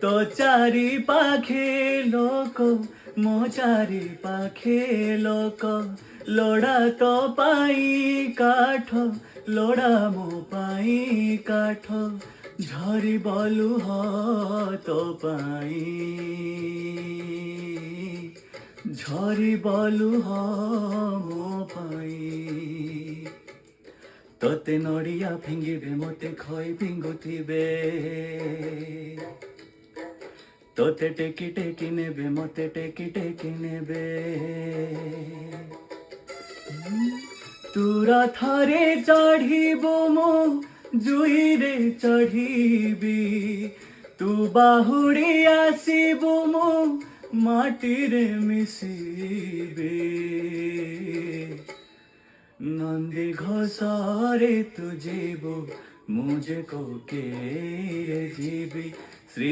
তো চারি পাখে লোক মো চারি পাখে লোক লোড়া তো পাই কাঠ লোড়া মো পাই কাঠ ঝরি বলু তো পাই ঝরি বলু ମୋ ପାଇଁ ତତେ ନଡ଼ିଆ ଫିଙ୍ଗିବେ ମତେ ଖଇ ଫିଙ୍ଗୁଥିବେ ତତେ ଟେକି ଟେକି ନେବେ ମତେ ଟେକି ଟେକି ନେବେ ତୁ ରଥରେ ଚଢ଼ିବୁ ମୁଁ ଜୁଇରେ ଚଢ଼ିବି ତୁ ବାହୁଡ଼ି ଆସିବୁ ମୁଁ ମାଟିରେ ମିଶିବି ନନ୍ଦୀ ଘୋଷରେ ତୁ ଯିବୁ ମୁଁ ଯେ କୋକେରେ ଯିବି ଶ୍ରୀ